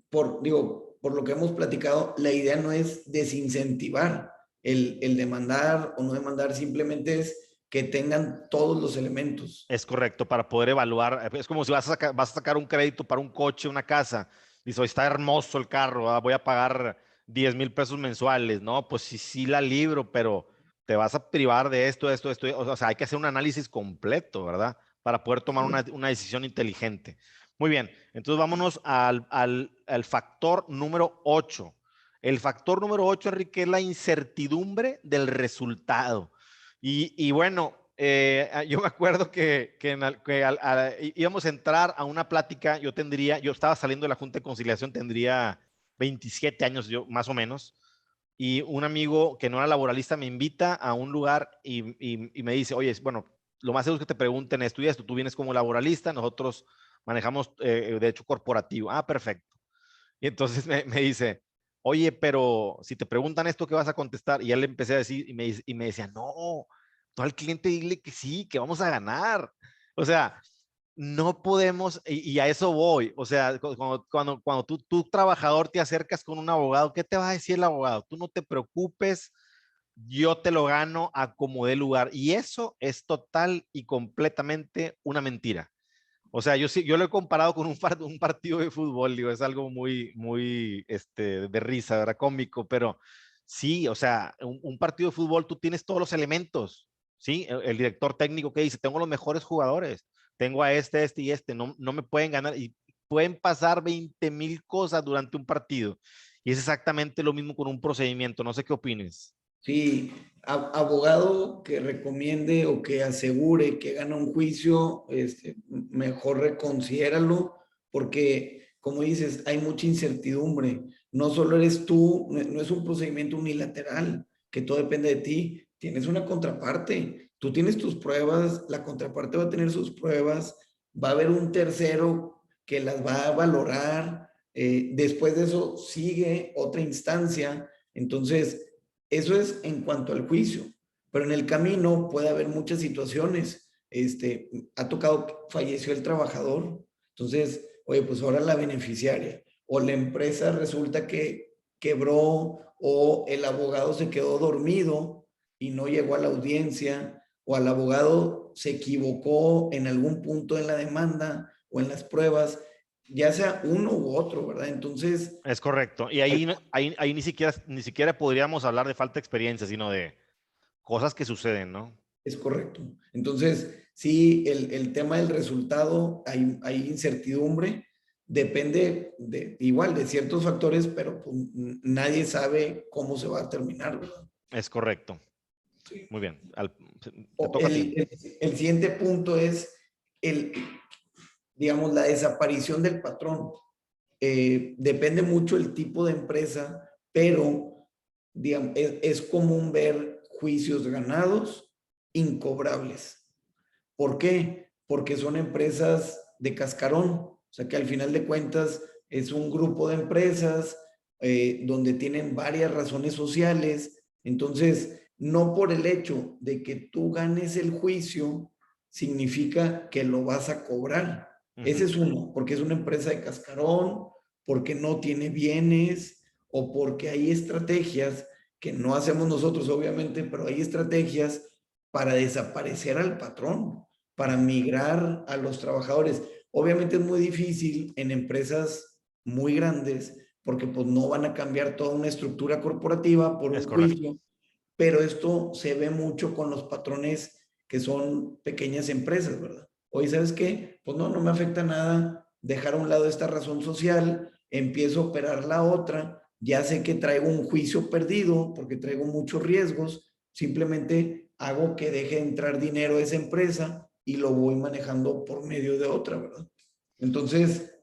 por lo que hemos platicado, la idea no es desincentivar el demandar o no demandar, simplemente es que tengan todos los elementos. Es correcto, para poder evaluar. Es como si vas a sacar un crédito para un coche, una casa. Dices, está hermoso el carro, voy a pagar 10,000 pesos mensuales. No, pues sí, sí la libro, pero te vas a privar de esto. O sea, hay que hacer un análisis completo, ¿verdad? Para poder tomar una decisión inteligente. Muy bien, entonces vámonos al factor número 8. El factor número 8, Enrique, es la incertidumbre del resultado. Y bueno, yo me acuerdo que íbamos a entrar a una plática, yo estaba saliendo de la Junta de Conciliación, tendría 27 años yo, más o menos, y un amigo que no era laboralista me invita a un lugar y me dice, oye, bueno, lo más seguro es que te pregunten esto y esto, tú vienes como laboralista, nosotros manejamos derecho corporativo. Ah, perfecto. Y entonces me dice, oye, pero si te preguntan esto, ¿qué vas a contestar? Y ya le empecé a decir y me decía, no, tú al cliente dile que sí, que vamos a ganar. O sea, no podemos, y a eso voy. O sea, cuando tú, trabajador, te acercas con un abogado, ¿qué te va a decir el abogado? Tú no te preocupes, yo te lo gano a como dé lugar. Y eso es total y completamente una mentira. O sea, yo lo he comparado con un partido de fútbol, digo, es algo muy de risa, ¿verdad? Cómico, pero sí, o sea, un partido de fútbol tú tienes todos los elementos, ¿sí? El director técnico que dice, tengo los mejores jugadores, tengo a este y este, no me pueden ganar y pueden pasar 20,000 cosas durante un partido. Y es exactamente lo mismo con un procedimiento, no sé qué opines. Sí, abogado que recomiende o que asegure que gana un juicio, mejor reconsidéralo, porque como dices, hay mucha incertidumbre. No solo eres tú, no es un procedimiento unilateral, que todo depende de ti. Tienes una contraparte, tú tienes tus pruebas, la contraparte va a tener sus pruebas, va a haber un tercero que las va a valorar. Después de eso sigue otra instancia. Entonces, eso es en cuanto al juicio, pero en el camino puede haber muchas situaciones. Ha tocado, falleció el trabajador, entonces, oye, pues ahora la beneficiaria o la empresa resulta que quebró o el abogado se quedó dormido y no llegó a la audiencia o el abogado se equivocó en algún punto en la demanda o en las pruebas, ya sea uno u otro, ¿verdad? Entonces, Es correcto. Y ahí ni siquiera podríamos hablar de falta de experiencia, sino de cosas que suceden, ¿no? es correcto. Entonces, sí, el tema del resultado, hay incertidumbre, depende igual de ciertos factores, pero pues, nadie sabe cómo se va a terminar, ¿verdad? Es correcto. Sí. Muy bien. Te toca a ti. El siguiente punto es, el, digamos, la desaparición del patrón. Depende mucho el tipo de empresa, pero digamos, es común ver juicios ganados incobrables. ¿Por qué? Porque son empresas de cascarón, o sea que al final de cuentas es un grupo de empresas donde tienen varias razones sociales. Entonces, no por el hecho de que tú ganes el juicio, significa que lo vas a cobrar. Ese es uno, porque es una empresa de cascarón, porque no tiene bienes o porque hay estrategias que no hacemos nosotros, obviamente, pero hay estrategias para desaparecer al patrón, para migrar a los trabajadores. Obviamente es muy difícil en empresas muy grandes porque pues no van a cambiar toda una estructura corporativa por un Es correcto. juicio, pero esto se ve mucho con los patrones que son pequeñas empresas, ¿verdad? Oye, ¿sabes qué? Pues no me afecta nada dejar a un lado esta razón social, empiezo a operar la otra, ya sé que traigo un juicio perdido porque traigo muchos riesgos, simplemente hago que deje entrar dinero a esa empresa y lo voy manejando por medio de otra, ¿verdad? Entonces,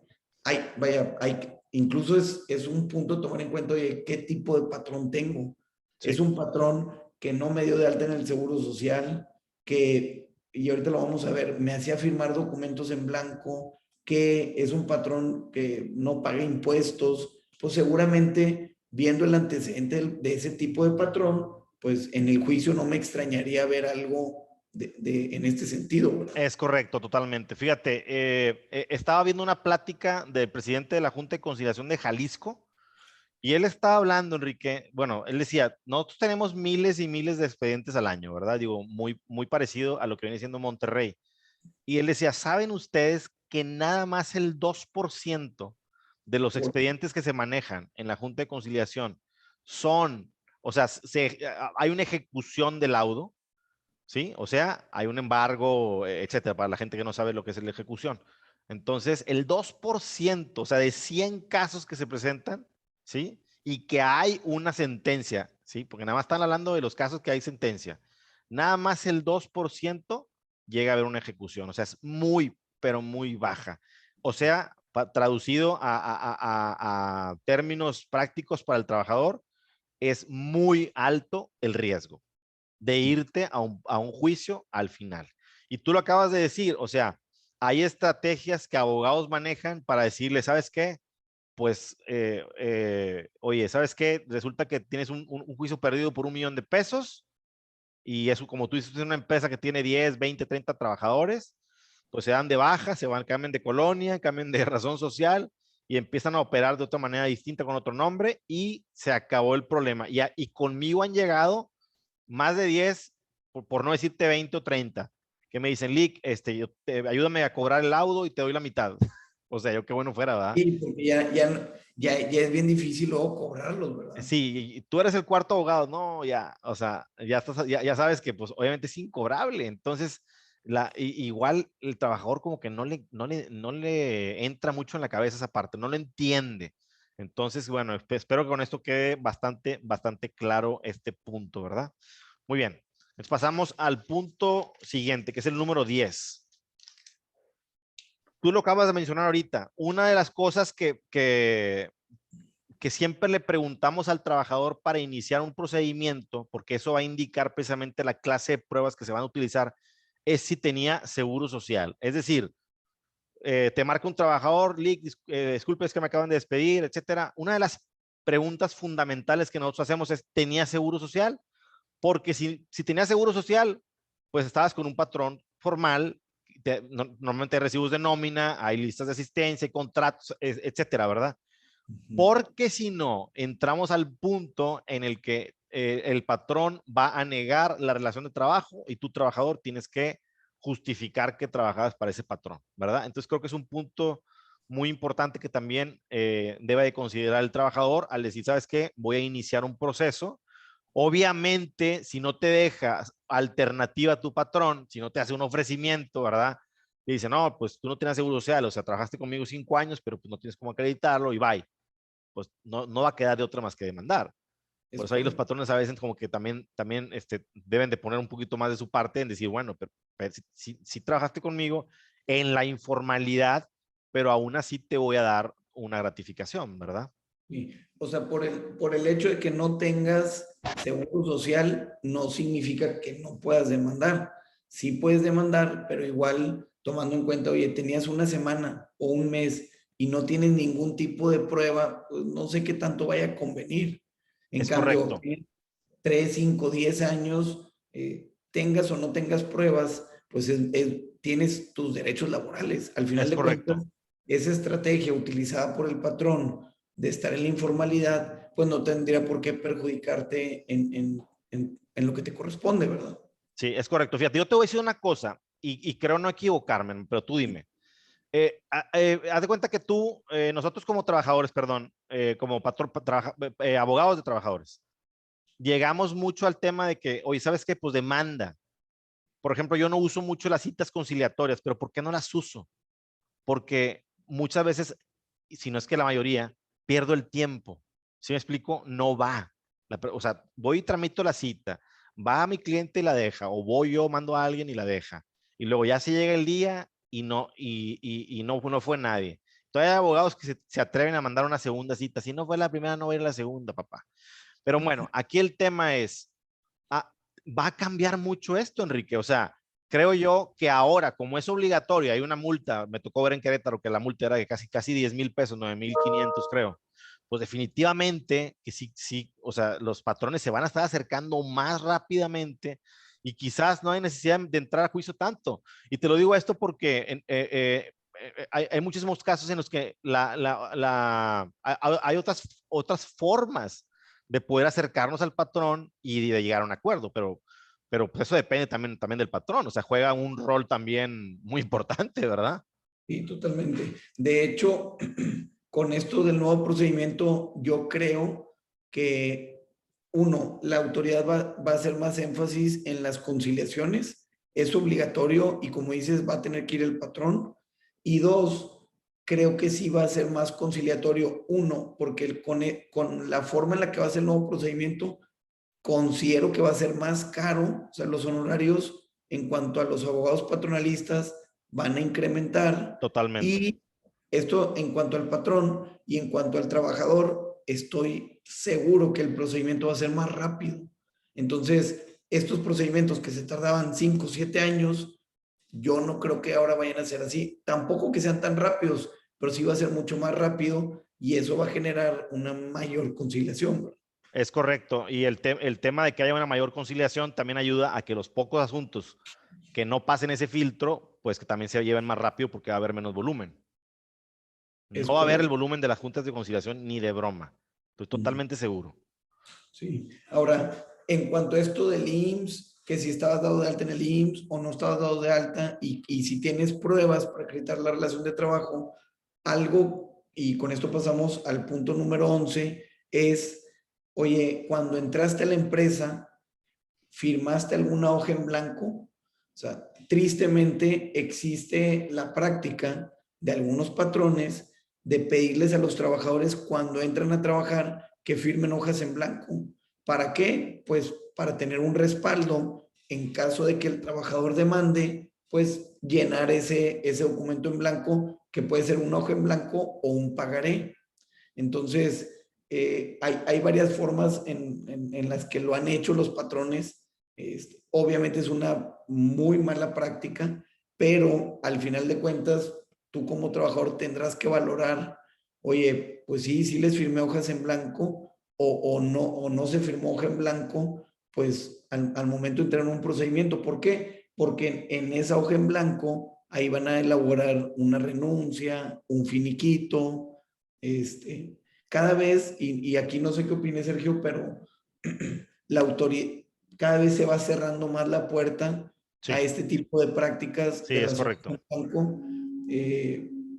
incluso es un punto a tomar en cuenta, oye, ¿qué tipo de patrón tengo? Sí. Es un patrón que no me dio de alta en el Seguro Social, y ahorita lo vamos a ver, me hacía firmar documentos en blanco, que es un patrón que no paga impuestos, pues seguramente viendo el antecedente de ese tipo de patrón, pues en el juicio no me extrañaría ver algo en este sentido, ¿verdad? Es correcto, totalmente. Fíjate, estaba viendo una plática del presidente de la Junta de Conciliación de Jalisco y él estaba hablando, Enrique, bueno, él decía, nosotros tenemos miles y miles de expedientes al año, ¿verdad? Digo, muy parecido a lo que viene siendo Monterrey. Y él decía, ¿saben ustedes que nada más el 2% de los expedientes que se manejan en la Junta de Conciliación son, o sea, hay una ejecución de laudo? ¿Sí? O sea, hay un embargo, etcétera, para la gente que no sabe lo que es la ejecución. Entonces, el 2%, o sea, de 100 casos que se presentan, ¿sí? Y que hay una sentencia, ¿sí? Porque nada más están hablando de los casos que hay sentencia. Nada más el 2% llega a haber una ejecución. O sea, es muy, pero muy baja. O sea, traducido a términos prácticos para el trabajador, es muy alto el riesgo de irte a un juicio al final. Y tú lo acabas de decir, o sea, hay estrategias que abogados manejan para decirle, ¿sabes qué? Pues, oye, ¿sabes qué? Resulta que tienes un juicio perdido por $1,000,000 y eso, como tú dices, es una empresa que tiene 10, 20, 30 trabajadores, pues se dan de baja, cambian de colonia, cambian de razón social y empiezan a operar de otra manera distinta con otro nombre y se acabó el problema. Y conmigo han llegado más de 10, por no decirte 20 o 30, que me dicen, Lick, ayúdame a cobrar el laudo y te doy la mitad. O sea, yo qué bueno fuera, ¿verdad? Sí, porque ya es bien difícil luego cobrarlos, ¿verdad? Sí, y tú eres el cuarto abogado, no, ya, o sea, ya sabes que pues obviamente es incobrable. Entonces, igual el trabajador como que no le entra mucho en la cabeza esa parte, no lo entiende. Entonces, bueno, espero que con esto quede bastante claro este punto, ¿verdad? Muy bien. Entonces pasamos al punto siguiente, que es el número 10. Tú lo acabas de mencionar ahorita. Una de las cosas que siempre le preguntamos al trabajador para iniciar un procedimiento, porque eso va a indicar precisamente la clase de pruebas que se van a utilizar, es si tenía seguro social. Es decir, te marca un trabajador, disculpe, es que me acaban de despedir, etcétera. Una de las preguntas fundamentales que nosotros hacemos es, ¿tenía seguro social? Porque si tenías seguro social, pues estabas con un patrón formal, normalmente hay recibos de nómina, hay listas de asistencia, hay contratos, etcétera, ¿verdad? Porque si no, entramos al punto en el que el patrón va a negar la relación de trabajo y tú, trabajador, tienes que justificar que trabajabas para ese patrón, ¿verdad? Entonces creo que es un punto muy importante que también debe de considerar el trabajador al decir, ¿sabes qué? Voy a iniciar un proceso. Obviamente, si no te dejas alternativa a tu patrón, si no te hace un ofrecimiento, ¿verdad? Y dice, no, pues tú no tienes seguro social, o sea, trabajaste conmigo 5 años, pero pues no tienes cómo acreditarlo y bye, pues no va a quedar de otra más que demandar. Es Por eso ahí los correcto. patrones a veces como que también deben de poner un poquito más de su parte en decir, bueno, pero si trabajaste conmigo en la informalidad, pero aún así te voy a dar una gratificación, ¿verdad? Sí. O sea, por el hecho de que no tengas seguro social, no significa que no puedas demandar. Sí puedes demandar, pero igual tomando en cuenta, oye, tenías una semana o un mes y no tienes ningún tipo de prueba, pues no sé qué tanto vaya a convenir. En Es cambio, correcto, 3, 5, 10 años, tengas o no tengas pruebas, pues tienes tus derechos laborales. Al final es de cuentas, correcto. esa estrategia utilizada por el patrón de estar en la informalidad, pues no tendría por qué perjudicarte en lo que te corresponde, ¿verdad? Sí, es correcto. Fíjate, yo te voy a decir una cosa y creo no equivocarme, pero tú dime. Haz de cuenta que tú, nosotros como trabajadores, perdón, como patrón, abogados de trabajadores, llegamos mucho al tema de que, oye, ¿sabes qué? Pues demanda. Por ejemplo, yo no uso mucho las citas conciliatorias, pero ¿por qué no las uso? Porque muchas veces, si no es que la mayoría, pierdo el tiempo. ¿Sí me explico? No va. O sea, voy y tramito la cita, va mi cliente y la deja, o voy yo, mando a alguien y la deja. Y luego ya se llega el día y no fue nadie. Todavía hay abogados que se atreven a mandar una segunda cita. Si no fue la primera, no va a ir la segunda, papá. Pero bueno, aquí el tema es, ah, va a cambiar mucho esto, Enrique. O sea, creo yo que ahora, como es obligatorio, hay una multa, me tocó ver en Querétaro que la multa era de casi 10,000 pesos, 9,500 creo. Pues definitivamente que sí, sí, o sea, los patrones se van a estar acercando más rápidamente y quizás no hay necesidad de entrar a juicio tanto. Y te lo digo esto porque hay muchísimos casos en los que hay otras formas de poder acercarnos al patrón y de llegar a un acuerdo, pero pues eso depende también del patrón, o sea, juega un rol también muy importante, ¿verdad? Sí, totalmente. De hecho, con esto del nuevo procedimiento, yo creo que, uno, la autoridad va a hacer más énfasis en las conciliaciones. Es obligatorio y como dices, va a tener que ir el patrón. Y dos, creo que sí va a ser más conciliatorio. Uno, porque con la forma en la que va a ser el nuevo procedimiento, considero que va a ser más caro, o sea, los honorarios en cuanto a los abogados patronalistas van a incrementar Totalmente. y esto en cuanto al patrón y en cuanto al trabajador, estoy seguro que el procedimiento va a ser más rápido. Entonces, estos procedimientos que se tardaban 5 o 7 años, yo no creo que ahora vayan a ser así. Tampoco que sean tan rápidos, pero sí va a ser mucho más rápido y eso va a generar una mayor conciliación. Es correcto. Y el tema de que haya una mayor conciliación también ayuda a que los pocos asuntos que no pasen ese filtro, pues que también se lleven más rápido porque va a haber menos volumen. Es No va a haber el correcto. volumen de las juntas de conciliación ni de broma. Estoy totalmente seguro. Sí. Ahora, en cuanto a esto del IMSS, que si estabas dado de alta en el IMSS o no estabas dado de alta y si tienes pruebas para acreditar la relación de trabajo, algo, y con esto pasamos al punto número 11, es, oye, cuando entraste a la empresa, ¿firmaste alguna hoja en blanco? O sea, tristemente existe la práctica de algunos patrones de pedirles a los trabajadores cuando entran a trabajar que firmen hojas en blanco. ¿Para qué? Pues para tener un respaldo en caso de que el trabajador demande, pues llenar ese documento en blanco, que puede ser una hoja en blanco o un pagaré. Entonces, hay varias formas en las que lo han hecho los patrones. Obviamente es una muy mala práctica, pero al final de cuentas, tú como trabajador tendrás que valorar, oye, pues sí, sí les firmé hojas en blanco o no se firmó hoja en blanco, pues al momento de entrar en un procedimiento. ¿Por qué? Porque en esa hoja en blanco, ahí van a elaborar una renuncia, un finiquito, cada vez, y aquí no sé qué opine Sergio, pero la autoridad, cada vez se va cerrando más la puerta a Sí, este tipo de prácticas sí, de es las hojas correcto. en blanco.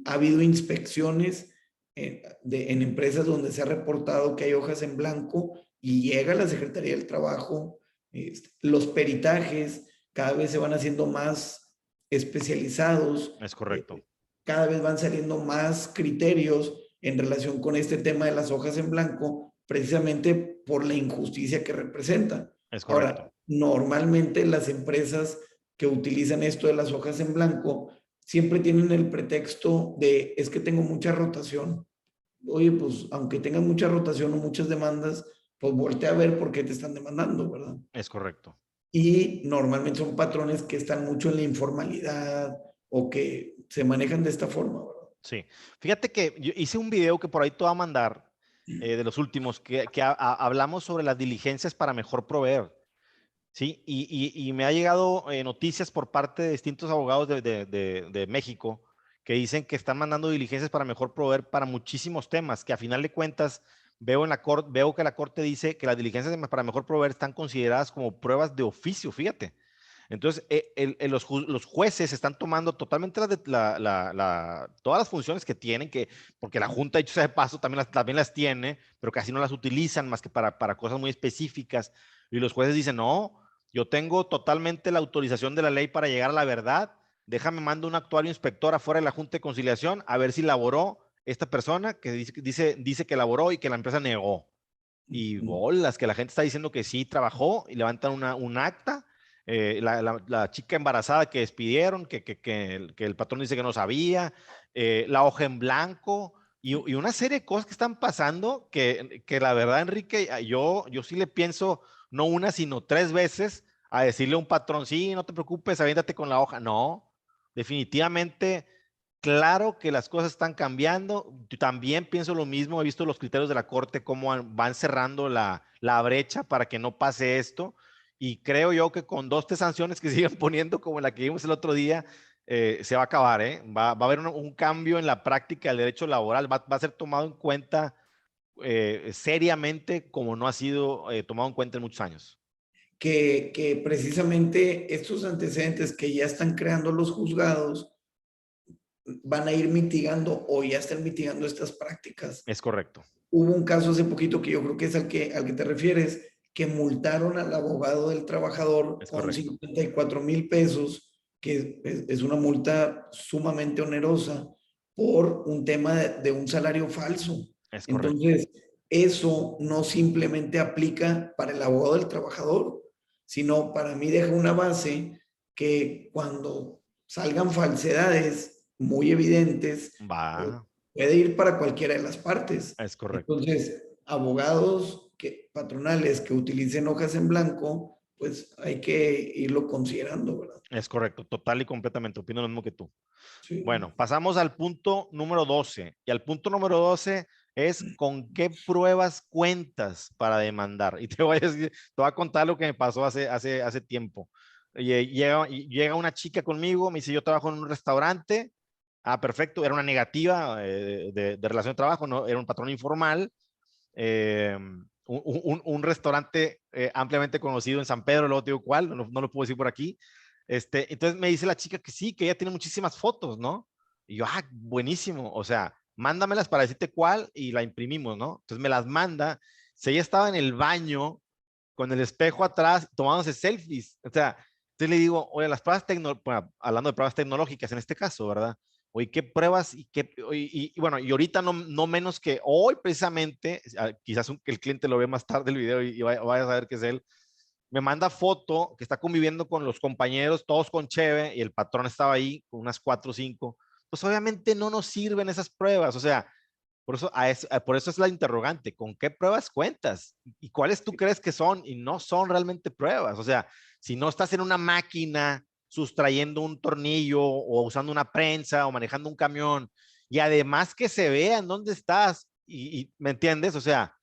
Ha habido inspecciones en empresas donde se ha reportado que hay hojas en blanco y llega a la Secretaría del Trabajo. Los peritajes cada vez se van haciendo más especializados, Es correcto. cada vez van saliendo más criterios en relación con este tema de las hojas en blanco, precisamente por la injusticia que representan. Es correcto. Ahora, normalmente las empresas que utilizan esto de las hojas en blanco siempre tienen el pretexto de es que tengo mucha rotación. Oye, pues aunque tengas mucha rotación o muchas demandas, pues voltea a ver por qué te están demandando, ¿verdad? Es correcto. Y normalmente son patrones que están mucho en la informalidad o que se manejan de esta forma, ¿verdad? Sí. Fíjate que yo hice un video que por ahí te voy a mandar, de los últimos, que hablamos sobre las diligencias para mejor proveer. Sí, y me ha llegado noticias por parte de distintos abogados de México que dicen que están mandando diligencias para mejor proveer para muchísimos temas, que a final de cuentas veo que la corte dice que las diligencias para mejor proveer están consideradas como pruebas de oficio, fíjate. Entonces, los jueces están tomando totalmente todas las funciones que tienen, porque la Junta, dicho sea de paso, también las tiene, pero casi no las utilizan más que para cosas muy específicas. Y los jueces dicen, no, yo tengo totalmente la autorización de la ley para llegar a la verdad. Déjame mando un actuario inspector afuera de la Junta de Conciliación a ver si laboró esta persona que dice que laboró y que la empresa negó. Y bolas, que la gente está diciendo que sí trabajó y levantan un acta. La chica embarazada que despidieron, que el patrón dice que no sabía, la hoja en blanco y una serie de cosas que están pasando que la verdad, Enrique, yo sí le pienso no una, sino tres veces a decirle a un patrón, sí, no te preocupes, aviéntate con la hoja. No, definitivamente, claro que las cosas están cambiando. Yo también pienso lo mismo, he visto los criterios de la Corte, cómo van cerrando la brecha para que no pase esto. Y creo yo que con dos, tres sanciones que sigan poniendo, como la que vimos el otro día, se va a acabar, ¿eh? Va a haber un cambio en la práctica del derecho laboral, va a ser tomado en cuenta seriamente como no ha sido tomado en cuenta en muchos años. Que precisamente estos antecedentes que ya están creando los juzgados van a ir mitigando o ya están mitigando estas prácticas. Es correcto. Hubo un caso hace poquito que yo creo que es al que te refieres, que multaron al abogado del trabajador Es con correcto. 54,000 pesos, que es una multa sumamente onerosa por un tema de un salario falso. Es correcto. Entonces, eso no simplemente aplica para el abogado del trabajador, sino para mí deja una base que cuando salgan falsedades muy evidentes, Va. puede ir para cualquiera de las partes. Es correcto. Entonces, abogados patronales que utilicen hojas en blanco, pues hay que irlo considerando, ¿verdad? Es correcto. Total y completamente. Opino lo mismo que tú. Sí. Bueno, pasamos al punto número 12. Y al punto número 12 es con qué pruebas cuentas para demandar. Y te voy a decir, te voy a contar lo que me pasó hace tiempo. Llega una chica conmigo, me dice, yo trabajo en un restaurante. Ah, perfecto. Era una negativa de relación de trabajo, no, era un patrón informal. eh, un restaurante ampliamente conocido en San Pedro, luego te digo cuál, no lo puedo decir por aquí. Entonces me dice la chica que sí, que ella tiene muchísimas fotos, ¿no? Y yo, buenísimo, o sea, mándamelas para decirte cuál y la imprimimos, ¿no? Entonces me las manda, si ella estaba en el baño con el espejo atrás tomándose selfies, o sea, entonces le digo, oye, las pruebas tecnológicas, bueno, hablando de pruebas tecnológicas en este caso, ¿verdad? Oye, ¿qué pruebas? Y bueno, y ahorita no menos que hoy precisamente, quizás el cliente lo ve más tarde el video y vaya a saber que es él, me manda foto que está conviviendo con los compañeros, todos con cheve, y el patrón estaba ahí con unas 4 o 5. Pues obviamente no nos sirven esas pruebas, o sea, por eso es la interrogante, ¿con qué pruebas cuentas? ¿Y cuáles tú crees que son? Y no son realmente pruebas, o sea, si no estás en una máquina sustrayendo un tornillo o usando una prensa o manejando un camión, y además que se vea en dónde estás, ¿me entiendes? O sea,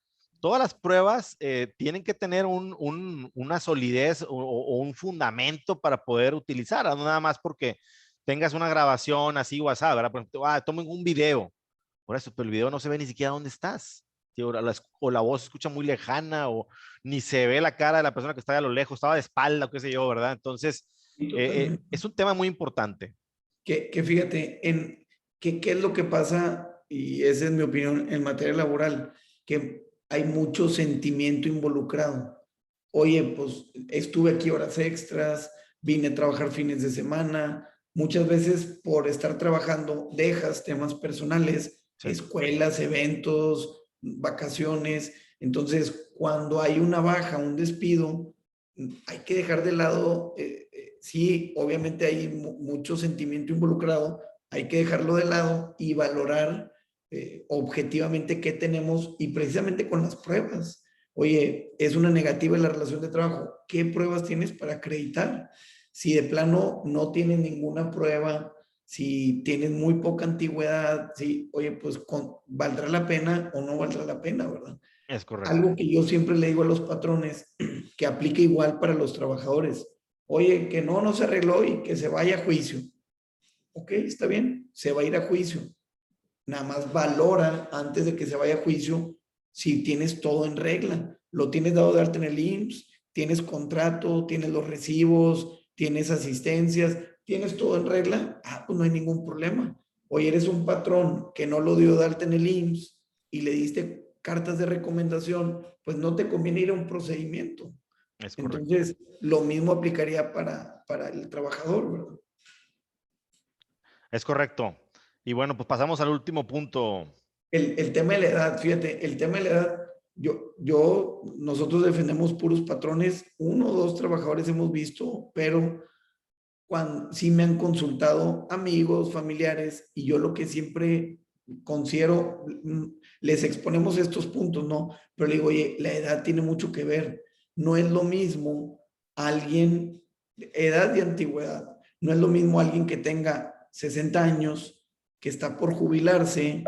todas las pruebas tienen que tener una solidez o un fundamento para poder utilizar, no nada más porque tengas una grabación así WhatsApp, ¿verdad? Por ejemplo, tomen un video, por eso, pero el video no se ve ni siquiera dónde estás. ¿sí? O la voz se escucha muy lejana, o ni se ve la cara de la persona que está a lo lejos, estaba de espalda, o qué sé yo, ¿verdad? Entonces, Y totalmente. es un tema muy importante. Que fíjate, ¿qué es lo que pasa? Y esa es mi opinión en materia laboral, que hay mucho sentimiento involucrado. Oye, pues estuve aquí horas extras, vine a trabajar fines de semana. Muchas veces por estar trabajando dejas temas personales, Sí, escuelas, eventos, vacaciones. Entonces, cuando hay una baja, un despido, hay que dejar de lado, sí, obviamente hay mucho sentimiento involucrado, hay que dejarlo de lado y valorar objetivamente qué tenemos y precisamente con las pruebas. Oye, es una negativa en la relación de trabajo. ¿Qué pruebas tienes para acreditar? Si de plano no tienes ninguna prueba, si tienes muy poca antigüedad, si, oye, pues ¿valdrá la pena o no valdrá la pena, verdad? es correcto. Algo que yo siempre le digo a los patrones, que aplique igual para los trabajadores. Oye, que no se arregló y que se vaya a juicio. Ok, está bien, se va a ir a juicio. Nada más valora antes de que se vaya a juicio si tienes todo en regla. Lo tienes dado de alta en el IMSS, tienes contrato, tienes los recibos, tienes asistencias, tienes todo en regla. Ah, pues no hay ningún problema. Oye, eres un patrón que no lo dio de alta en el IMSS y le diste cartas de recomendación, pues no te conviene ir a un procedimiento. Es correcto. Entonces, lo mismo aplicaría para el trabajador, ¿verdad? Es correcto. Y bueno, pues pasamos al último punto. El tema de la edad, fíjate, el tema de la edad, nosotros defendemos puros patrones, uno o dos trabajadores hemos visto, pero cuando sí me han consultado amigos, familiares, y yo lo que siempre considero, les exponemos estos puntos, ¿no? Pero le digo, oye, la edad tiene mucho que ver. No es lo mismo alguien, edad y antigüedad, no es lo mismo alguien que tenga 60 años, que está por jubilarse,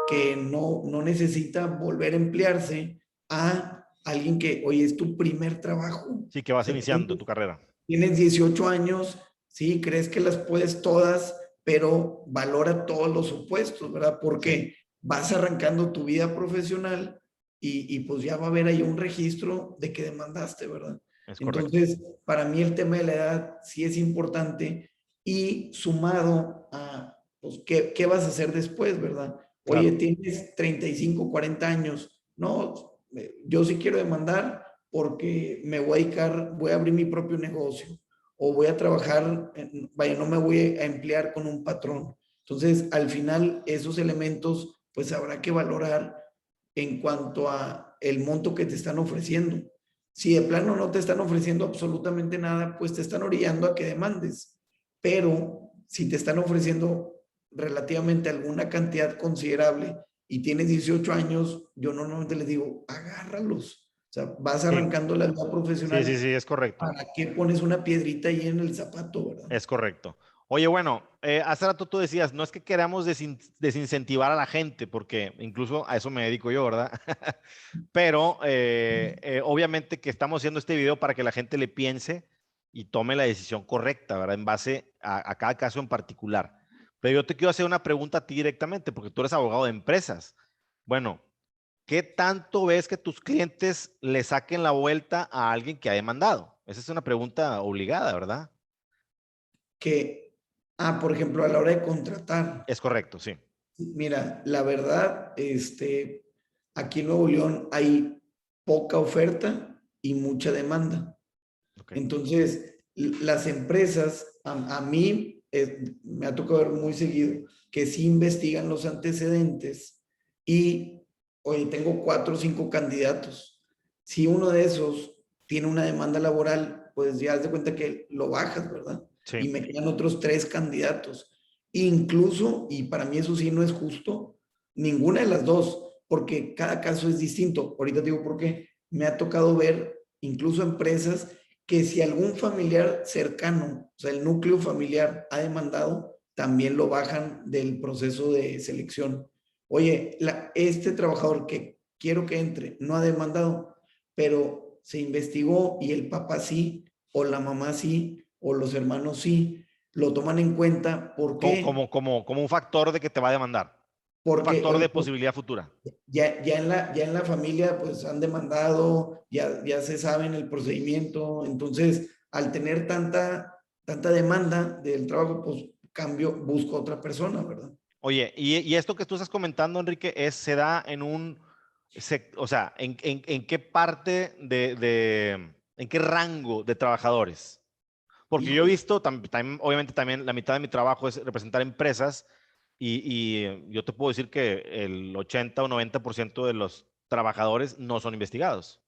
que no necesita volver a emplearse, a alguien que, oye, es tu primer trabajo. O Sí, que vas sea, iniciando tu carrera. tienes 18 años, sí, crees que las puedes todas, pero valora todos los supuestos, ¿verdad? Sí, Porque vas arrancando tu vida profesional y pues ya va a haber ahí un registro de que demandaste, ¿verdad? es correcto. Entonces, para mí el tema de la edad sí es importante y sumado a, pues, ¿qué vas a hacer después, verdad? Oye, Claro. tienes 35, 40 años, no, yo sí quiero demandar porque me voy a dedicar, voy a abrir mi propio negocio o voy a trabajar, vaya, no me voy a emplear con un patrón. Entonces, al final, esos elementos, pues habrá que valorar en cuanto a el monto que te están ofreciendo. Si de plano no te están ofreciendo absolutamente nada, pues te están orillando a que demandes. Pero si te están ofreciendo relativamente alguna cantidad considerable y tienes 18 años, yo normalmente les digo, agárralos. O sea, vas Sí, arrancando la vida sí, sí, profesional. sí, es correcto. ¿Para qué pones una piedrita ahí en el zapato, verdad? Es correcto. Oye, bueno, hace rato tú decías, no es que queramos desincentivar a la gente, porque incluso a eso me dedico yo, ¿verdad? Pero obviamente que estamos haciendo este video para que la gente le piense y tome la decisión correcta, ¿verdad? En base a cada caso en particular. Pero yo te quiero hacer una pregunta a ti directamente, porque tú eres abogado de empresas. Bueno, ¿qué tanto ves que tus clientes le saquen la vuelta a alguien que ha demandado? Esa es una pregunta obligada, ¿verdad? Que, por ejemplo, a la hora de contratar, Es correcto, sí. mira, la verdad, aquí en Nuevo León hay poca oferta y mucha demanda. Ok. Entonces, las empresas, a mí me ha tocado ver muy seguido que sí investigan los antecedentes y, oye, tengo 4 o 5 candidatos. Si uno de esos tiene una demanda laboral, pues ya haz de cuenta que lo bajas, ¿verdad? Sí, Y me quedan otros 3 candidatos. Incluso, y para mí eso sí no es justo, ninguna de las dos, porque cada caso es distinto. Ahorita te digo por qué. Me ha tocado ver incluso empresas que si algún familiar cercano, o sea, el núcleo familiar ha demandado, también lo bajan del proceso de selección. Oye, este trabajador que quiero que entre no ha demandado, pero se investigó y el papá sí, o la mamá sí, o los hermanos sí, lo toman en cuenta. ¿Por qué? como un factor de que te va a demandar. Un porque factor de posibilidad futura. ya en la familia pues han demandado, ya se saben el procedimiento, entonces al tener tanta demanda del trabajo, pues busco otra persona, ¿verdad? Oye, y esto que tú estás comentando, Enrique, se da en o sea, ¿en qué parte en qué rango de trabajadores? Porque yo he Híjole. visto, obviamente también la mitad de mi trabajo es representar empresas y yo te puedo decir que el 80 o 90% de los trabajadores no son investigados.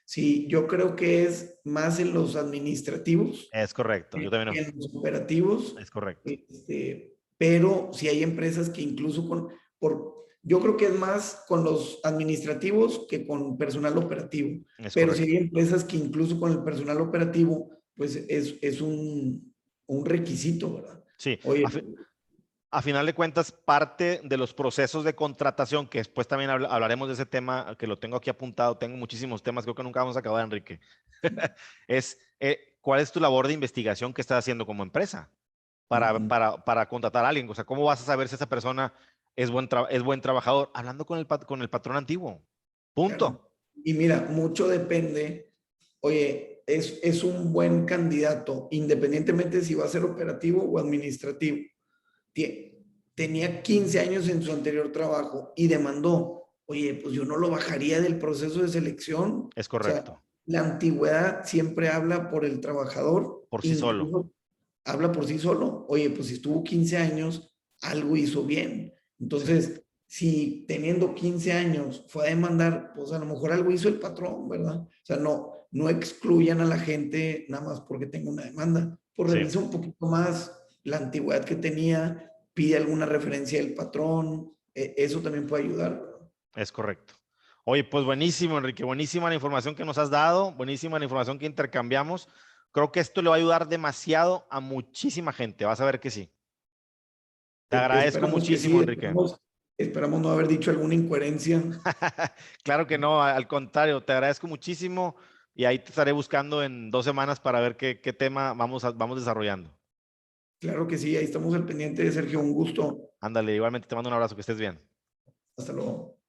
Sí, yo creo que es más en los administrativos Es correcto, yo también, que en los operativos, es correcto, pero si hay empresas que incluso yo creo que es más con los administrativos que con personal operativo, es pero si hay correcto. empresas que incluso con el personal operativo, pues es un requisito, ¿verdad? Sí, Oye, a final de cuentas, parte de los procesos de contratación, que después también hablaremos de ese tema, que lo tengo aquí apuntado, tengo muchísimos temas, creo que nunca vamos a acabar, Enrique, es cuál es tu labor de investigación que estás haciendo como empresa para contratar a alguien. O sea, ¿cómo vas a saber si esa persona es buen trabajador? Hablando con el patrón antiguo. claro. Punto. Y mira, mucho depende. Oye, es un buen candidato, independientemente si va a ser operativo o administrativo. Tenía 15 años en su anterior trabajo y demandó. Oye, pues yo no lo bajaría del proceso de selección. Es O sea, correcto. la antigüedad siempre habla por el trabajador, Por sí solo. incluso habla por sí solo. Oye, pues si estuvo 15 años, algo hizo bien. Sí, Entonces, si teniendo 15 años fue a demandar, pues a lo mejor algo hizo el patrón, ¿verdad? O sea, no excluyan a la gente nada más porque tenga una demanda. Pues sí, revisa un poquito más la antigüedad que tenía, pide alguna referencia del patrón, eso también puede ayudar, ¿verdad? es correcto. Oye, pues buenísimo, Enrique, buenísima la información que nos has dado, buenísima la información que intercambiamos. Creo que esto le va a ayudar demasiado a muchísima gente. Vas a ver que sí. Te agradezco Esperamos que muchísimo, sí, Enrique. esperamos no haber dicho alguna incoherencia. Claro que no, al contrario, te agradezco muchísimo y ahí te estaré buscando en 2 semanas para ver qué tema vamos desarrollando. Claro que sí, ahí estamos al pendiente de Sergio, un gusto. Ándale, igualmente te mando un abrazo, que estés bien. Hasta luego.